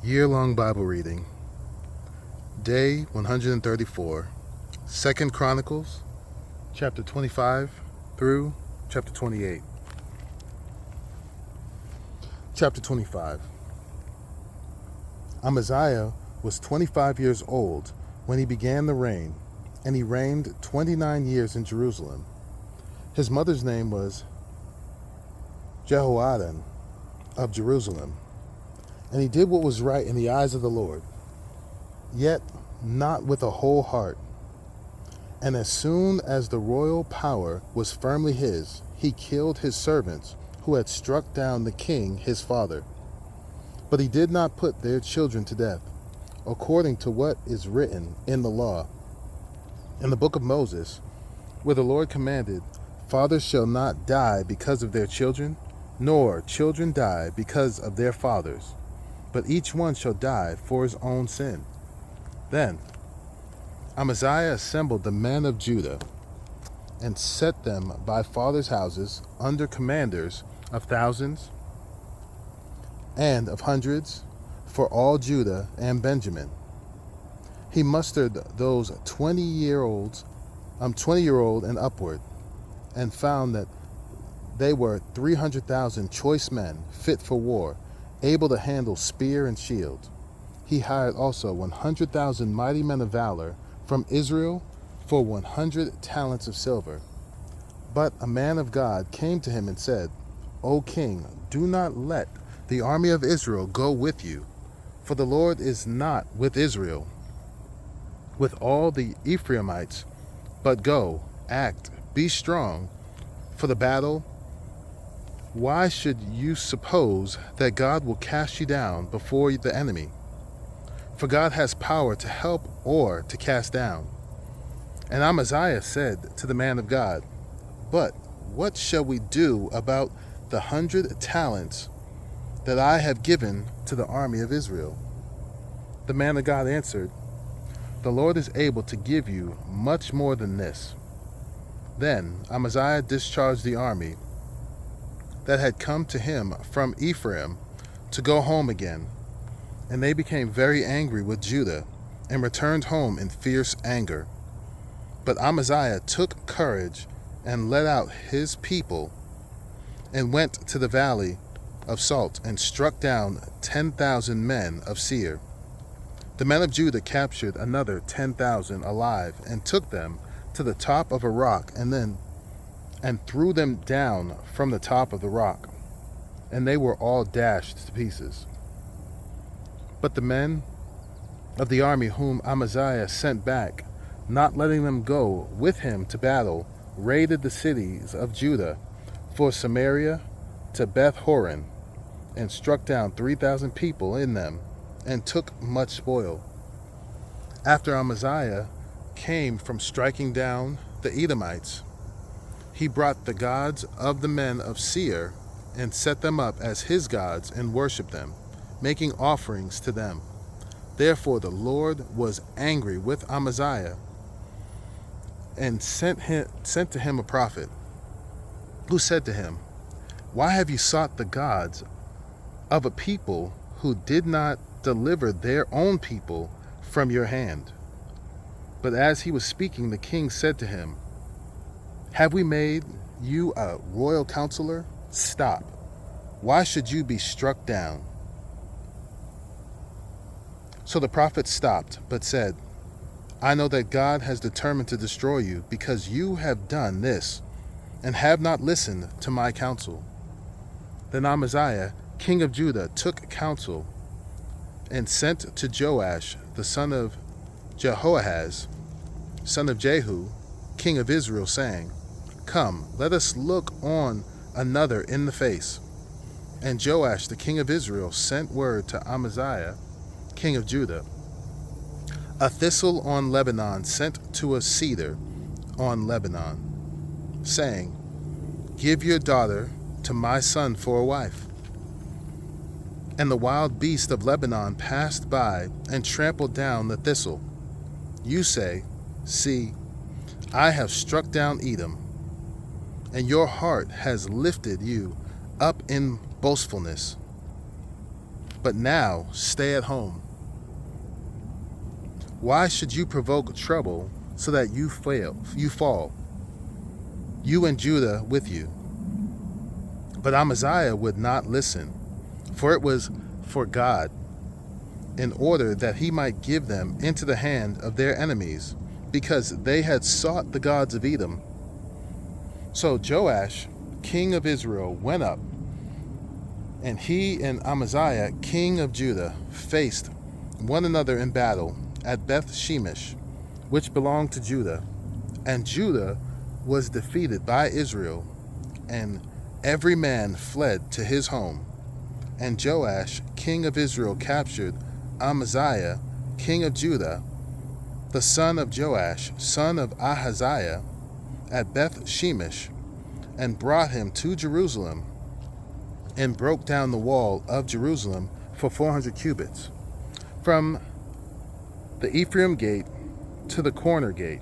Year-long Bible reading, Day 134, 2 Chronicles, chapter 25 through chapter 28. Chapter 25. Amaziah was 25 years old when he began to reign, and he reigned 29 years in Jerusalem. His mother's name was Jehoadan of Jerusalem. And he did what was right in the eyes of the Lord, yet not with a whole heart. And as soon as the royal power was firmly his, he killed his servants who had struck down the king his father. But he did not put their children to death, according to what is written in the law, in the book of Moses, where the Lord commanded, "Fathers shall not die because of their children, nor children die because of their fathers, but each one shall die for his own sin." Then Amaziah assembled the men of Judah and set them by fathers' houses under commanders of thousands and of hundreds for all Judah and Benjamin. He mustered those 20-year-old and upward, and found that they were 300,000 choice men fit for war, able to handle spear and shield. He hired also 100,000 mighty men of valor from Israel for 100 talents of silver. But a man of God came to him and said, "O king, do not let the army of Israel go with you, for the Lord is not with Israel, with all the Ephraimites, but go, act, be strong for the battle. Why should you suppose that God will cast you down before the enemy? For God has power to help or to cast down." And Amaziah said to the man of God, "But what shall we do about the 100 talents that I have given to the army of Israel?" The man of God answered, "The Lord is able to give you much more than this." Then Amaziah discharged the army that had come to him from Ephraim to go home again. And they became very angry with Judah and returned home in fierce anger. But Amaziah took courage and led out his people and went to the valley of Salt and struck down 10,000 men of Seir. The men of Judah captured another 10,000 alive and took them to the top of a rock and threw them down from the top of the rock, and they were all dashed to pieces. But the men of the army whom Amaziah sent back, not letting them go with him to battle, raided the cities of Judah, for Samaria to Beth Horon, and struck down 3,000 people in them, and took much spoil. After Amaziah came from striking down the Edomites, he brought the gods of the men of Seir and set them up as his gods and worshipped them, making offerings to them. Therefore the Lord was angry with Amaziah and sent to him a prophet, who said to him, "Why have you sought the gods of a people who did not deliver their own people from your hand?" But as he was speaking, the king said to him, "Have we made you a royal counselor? Stop. Why should you be struck down?" So the prophet stopped, but said, "I know that God has determined to destroy you, because you have done this, and have not listened to my counsel." Then Amaziah, king of Judah, took counsel, and sent to Joash, the son of Jehoahaz, son of Jehu, king of Israel, saying, "Come, let us look on another in the face." And Joash, the king of Israel, sent word to Amaziah, king of Judah, "A thistle on Lebanon sent to a cedar on Lebanon, saying, 'Give your daughter to my son for a wife.' And the wild beast of Lebanon passed by and trampled down the thistle. You say, 'See, I have struck down Edom,' and your heart has lifted you up in boastfulness. But now stay at home. Why should you provoke trouble so that you fall, you and Judah with you? But Amaziah would not listen, for it was for God, in order that he might give them into the hand of their enemies, because they had sought the gods of Edom. So Joash, king of Israel, went up, and he and Amaziah, king of Judah, faced one another in battle at Beth Shemesh, which belonged to Judah. And Judah was defeated by Israel, and every man fled to his home. And Joash, king of Israel, captured Amaziah, king of Judah, the son of Joash, son of Ahaziah, at Beth Shemesh, and brought him to Jerusalem, and broke down the wall of Jerusalem for 400 cubits, from the Ephraim gate to the corner gate.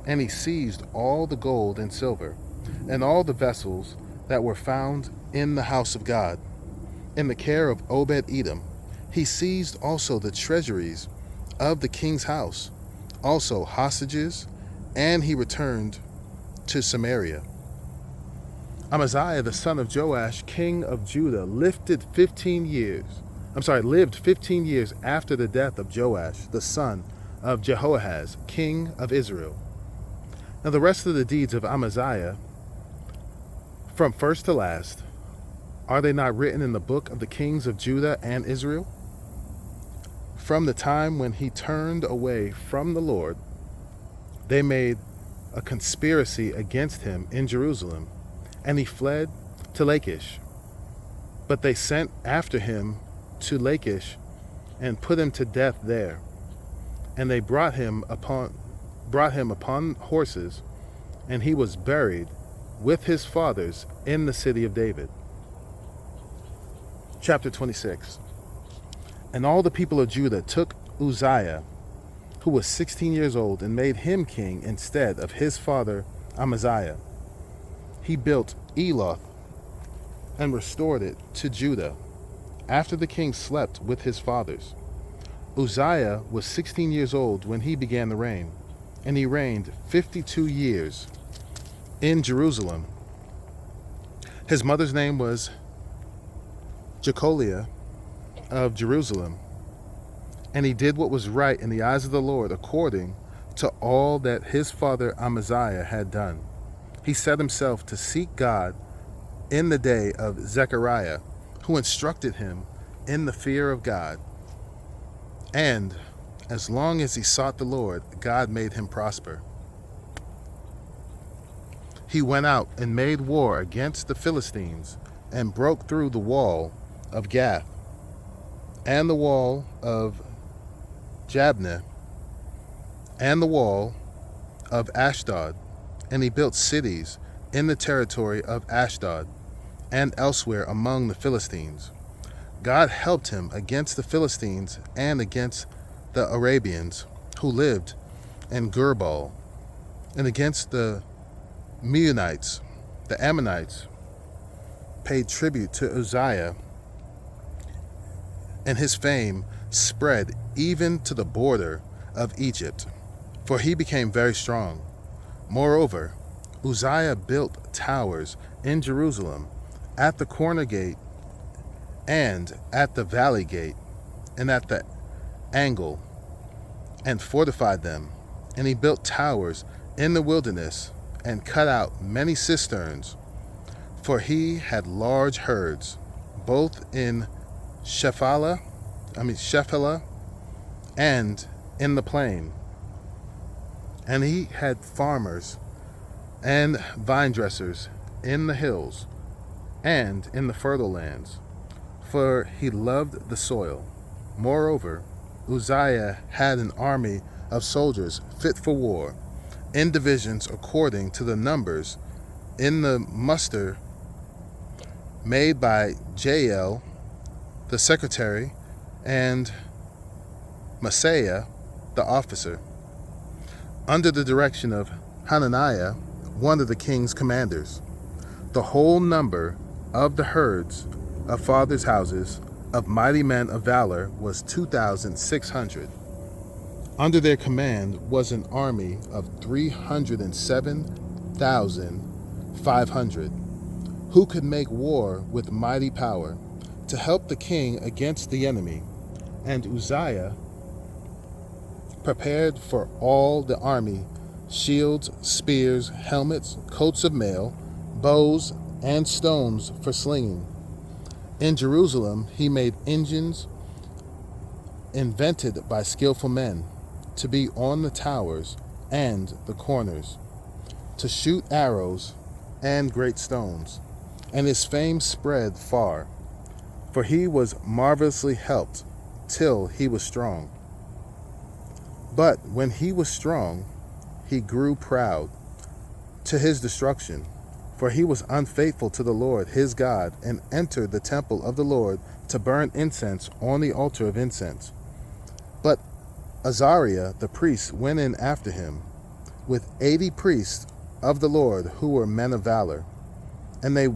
And he seized all the gold and silver, and all the vessels that were found in the house of God, in the care of Obed-Edom. He seized also the treasuries of the king's house, also hostages, and he returned to Samaria. Amaziah, the son of Joash, king of Judah, lived 15 years after the death of Joash, the son of Jehoahaz, king of Israel. Now the rest of the deeds of Amaziah, from first to last, are they not written in the book of the kings of Judah and Israel? From the time when he turned away from the Lord, they made a conspiracy against him in Jerusalem, and he fled to Lachish. But they sent after him to Lachish and put him to death there. And they brought him upon horses, and he was buried with his fathers in the city of David. Chapter 26. And all the people of Judah took Uzziah, who was 16 years old, and made him king instead of his father Amaziah. He built Eloth and restored it to Judah, after the king slept with his fathers. Uzziah was 16 years old when he began to reign, and he reigned 52 years in Jerusalem. His mother's name was Jecoliah of Jerusalem, and he did what was right in the eyes of the Lord, according to all that his father Amaziah had done. He set himself to seek God in the day of Zechariah, who instructed him in the fear of God. And as long as he sought the Lord, God made him prosper. He went out and made war against the Philistines, and broke through the wall of Gath, and the wall of Jabneh, and the wall of Ashdod. And he built cities in the territory of Ashdod, and elsewhere among the Philistines. God helped him against the Philistines and against the Arabians who lived in Gurbaal, and against the Meunites. The Ammonites paid tribute to Uzziah, and his fame spread even to the border of Egypt, for he became very strong. Moreover, Uzziah built towers in Jerusalem, at the corner gate, and at the valley gate, and at the angle, and fortified them. And he built towers in the wilderness, and cut out many cisterns, for he had large herds, both in Shephelah, and in the plain. And he had farmers and vine dressers in the hills and in the fertile lands, for he loved the soil. Moreover, Uzziah had an army of soldiers fit for war, in divisions according to the numbers, in the muster made by Jael the secretary, and Maaseiah the officer, under the direction of Hananiah, one of the king's commanders. The whole number of the herds of fathers' houses of mighty men of valor was 2,600. Under their command was an army of 307,500, who could make war with mighty power to help the king against the enemy. And Uzziah prepared for all the army shields, spears, helmets, coats of mail, bows, and stones for slinging. In Jerusalem he made engines invented by skillful men to be on the towers and the corners, to shoot arrows and great stones. And his fame spread far, for he was marvelously helped till he was strong. But when he was strong, he grew proud to his destruction, for he was unfaithful to the Lord his God, and entered the temple of the Lord to burn incense on the altar of incense. But Azariah the priest went in after him with 80 priests of the Lord who were men of valor. And they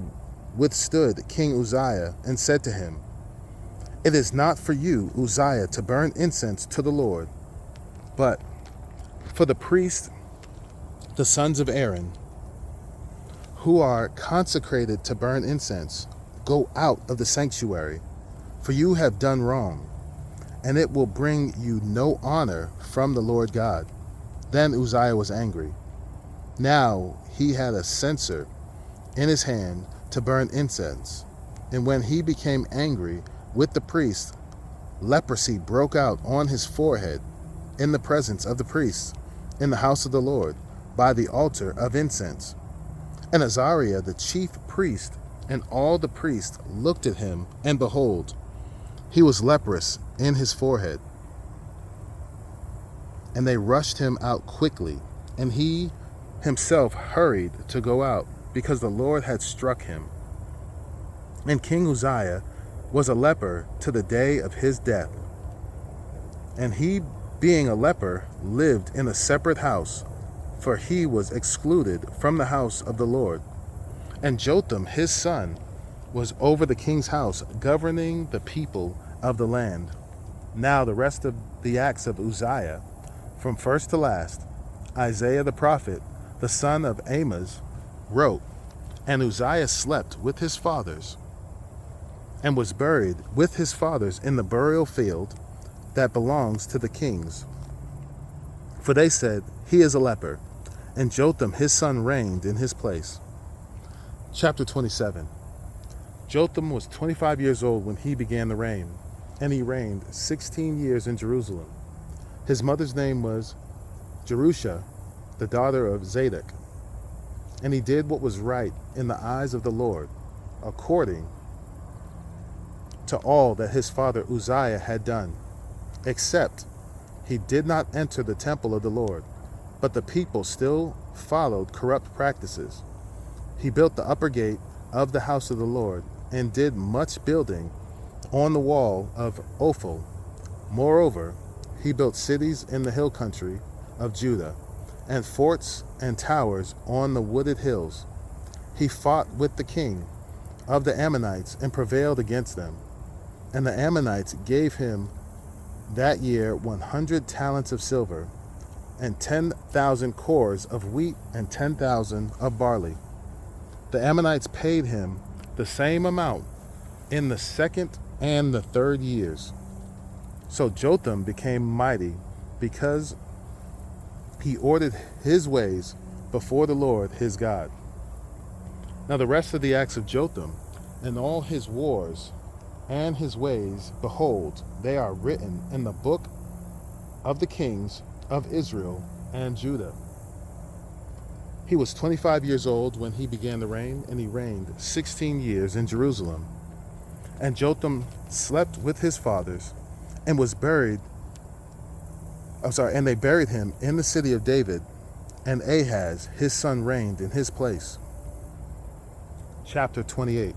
withstood King Uzziah and said to him, "It is not for you, Uzziah, to burn incense to the Lord, but for the priests, the sons of Aaron, who are consecrated to burn incense. Go out of the sanctuary, for you have done wrong, and it will bring you no honor from the Lord God." Then Uzziah was angry. Now he had a censer in his hand to burn incense. And when he became angry with the priest, leprosy broke out on his forehead in the presence of the priests in the house of the Lord by the altar of incense. And Azariah the chief priest and all the priests looked at him, and behold, he was leprous in his forehead. And they rushed him out quickly, and he himself hurried to go out, because the Lord had struck him. And King Uzziah was a leper to the day of his death. And he, being a leper, lived in a separate house, for he was excluded from the house of the Lord. And Jotham his son was over the king's house, governing the people of the land. Now the rest of the acts of Uzziah, from first to last, Isaiah the prophet, the son of Amoz, wrote. And Uzziah slept with his fathers, and was buried with his fathers in the burial field that belongs to the kings. For they said, "He is a leper," and Jotham his son reigned in his place. Chapter 27. Jotham was 25 years old when he began to reign, and he reigned 16 years in Jerusalem. His mother's name was Jerusha, the daughter of Zadok. And he did what was right in the eyes of the Lord, according to all that his father Uzziah had done, except he did not enter the temple of the Lord, but the people still followed corrupt practices. He built the upper gate of the house of the Lord, and did much building on the wall of Ophel. Moreover, he built cities in the hill country of Judah, and forts and towers on the wooded hills. He fought with the king of the Ammonites and prevailed against them. And the Ammonites gave him that year 100 talents of silver, and 10,000 cores of wheat, and 10,000 of barley. The Ammonites paid him the same amount in the second and the third years. So Jotham became mighty, because he ordered his ways before the Lord his God. Now the rest of the acts of Jotham, and all his wars and his ways, behold, they are written in the book of the kings of Israel and Judah. He was 25 years old when he began to reign, and he reigned 16 years in Jerusalem. And Jotham slept with his fathers, and was buried. And they buried him in the city of David, and Ahaz his son reigned in his place. Chapter 28.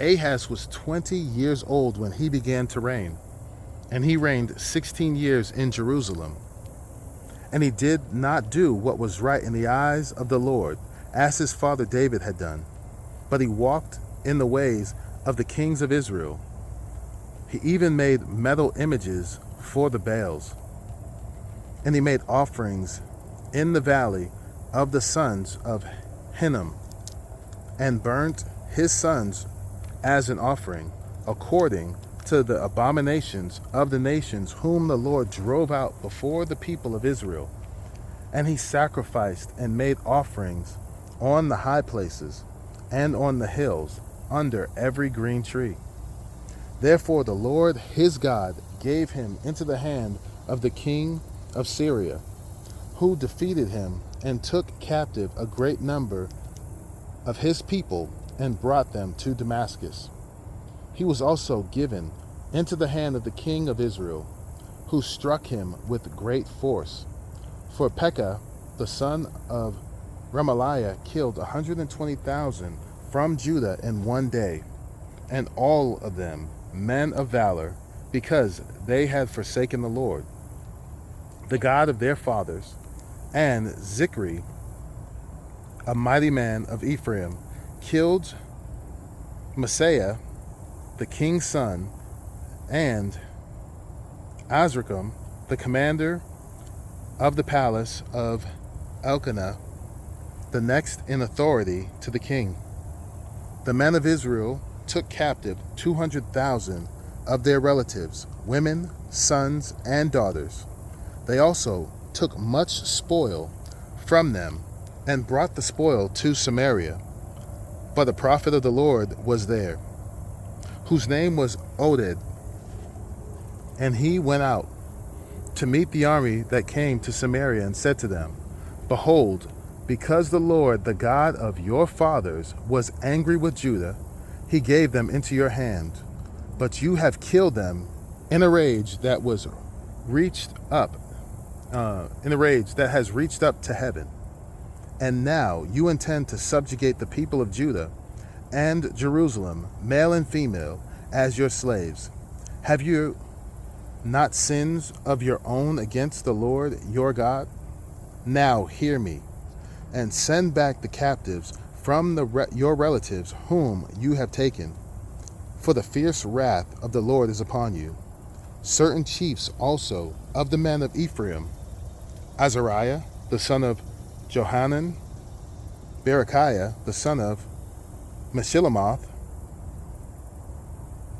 Ahaz was 20 years old when he began to reign, and he reigned 16 years in Jerusalem. And he did not do what was right in the eyes of the Lord, as his father David had done, but he walked in the ways of the kings of Israel, He even made metal images for the Baals. And he made offerings in the valley of the sons of Hinnom, and burnt his sons as an offering, according to the abominations of the nations whom the Lord drove out before the people of Israel. And he sacrificed and made offerings on the high places and on the hills under every green tree. Therefore the Lord his God gave him into the hand of the king of Syria, who defeated him and took captive a great number of his people and brought them to Damascus. He was also given into the hand of the king of Israel, who struck him with great force. For Pekah, the son of Remaliah, killed 120,000 from Judah in one day, and all of them men of valor, because they had forsaken the Lord, the God of their fathers. And Zikri, a mighty man of Ephraim, killed Messiah, the king's son, and Azrikam, the commander of the palace of Elkanah, the next in authority to the king. The men of Israel took captive 200,000 of their relatives, women, sons, and daughters. They also took much spoil from them and brought the spoil to Samaria. But a prophet of the Lord was there, whose name was Oded, and he went out to meet the army that came to Samaria and said to them, Behold, because the Lord, the God of your fathers, was angry with Judah, he gave them into your hand. But you have killed them in a rage that has reached up to heaven. And now you intend to subjugate the people of Judah and Jerusalem, male and female, as your slaves. Have you not sins of your own against the Lord your God? Now hear me, and send back the captives from your relatives whom you have taken, for the fierce wrath of the Lord is upon you. Certain chiefs also of the men of Ephraim, Azariah the son of Johanan, Berechiah the son of Meshillemoth,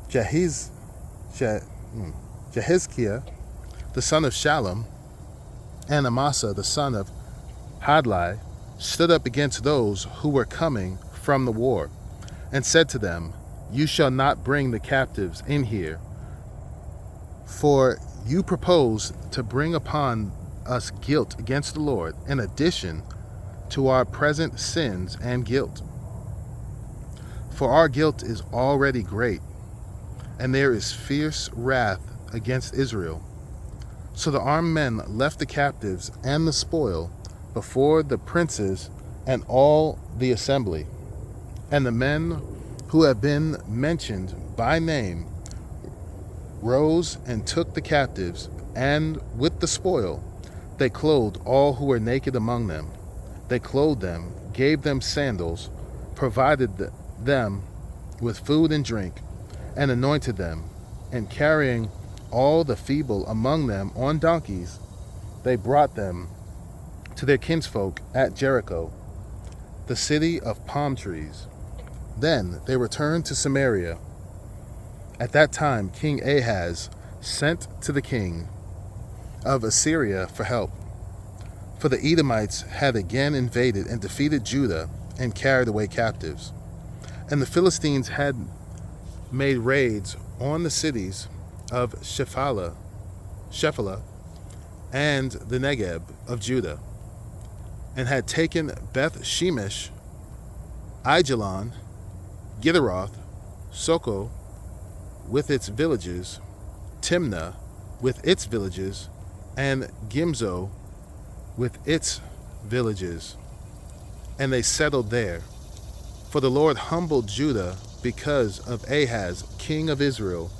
Jehizkiah the son of Shallum, and Amasa the son of Hadlai, stood up against those who were coming from the war, and said to them, You shall not bring the captives in here, for you propose to bring upon us guilt against the Lord, in addition to our present sins and guilt. For our guilt is already great, and there is fierce wrath against Israel. So the armed men left the captives and the spoil before the princes and all the assembly. And the men who have been mentioned by name rose and took the captives, and with the spoil they clothed all who were naked among them. They clothed them, gave them sandals, provided them with food and drink, and anointed them. And carrying all the feeble among them on donkeys, they brought them to their kinsfolk at Jericho, the city of palm trees. Then they returned to Samaria. At that time King Ahaz sent to the king of Assyria for help, for the Edomites had again invaded and defeated Judah and carried away captives. And the Philistines had made raids on the cities of Shephelah and the Negeb of Judah, and had taken Beth Shemesh, Aijalon, Gederoth, Soko with its villages, Timnah with its villages, and Gimzo with its villages. And they settled there. For the Lord humbled Judah because of Ahaz, king of Israel,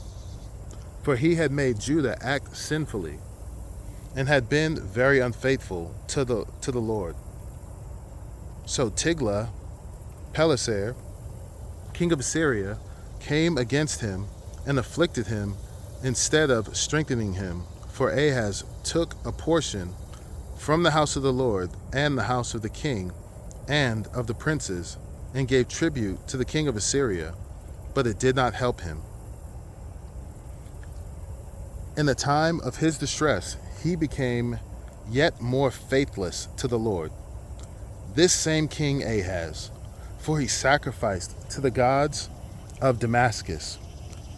for he had made Judah act sinfully, and had been very unfaithful to the Lord. So Tiglath-Pileser, king of Assyria, came against him and afflicted him instead of strengthening him. For Ahaz took a portion from the house of the Lord and the house of the king and of the princes, and gave tribute to the king of Assyria, but it did not help him. In the time of his distress, he became yet more faithless to the Lord, this same King Ahaz, for he sacrificed to the gods of Damascus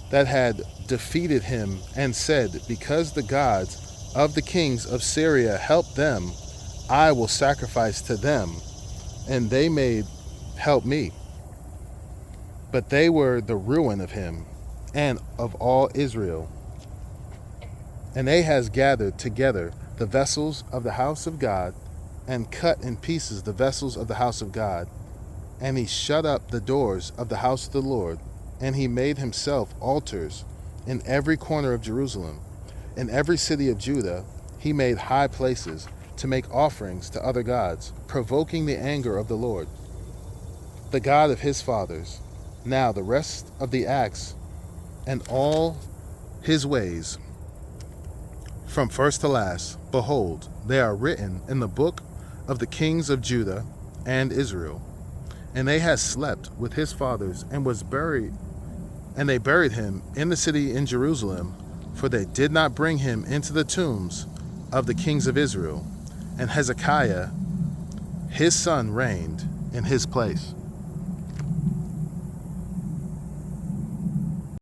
that had defeated him, and said, because the gods of the kings of Syria helped them, I will sacrifice to them, and they may help me. But they were the ruin of him and of all Israel. And Ahaz gathered together the vessels of the house of God, and cut in pieces the vessels of the house of God. And he shut up the doors of the house of the Lord, and he made himself altars in every corner of Jerusalem. In every city of Judah he made high places to make offerings to other gods, provoking the anger of the Lord, the God of his fathers. Now the rest of the acts and all his ways, from first to last, behold, they are written in the book of the kings of Judah and Israel. And Ahaz slept with his fathers and was buried, and they buried him in the city in Jerusalem, for they did not bring him into the tombs of the kings of Israel. And Hezekiah his son reigned in his place.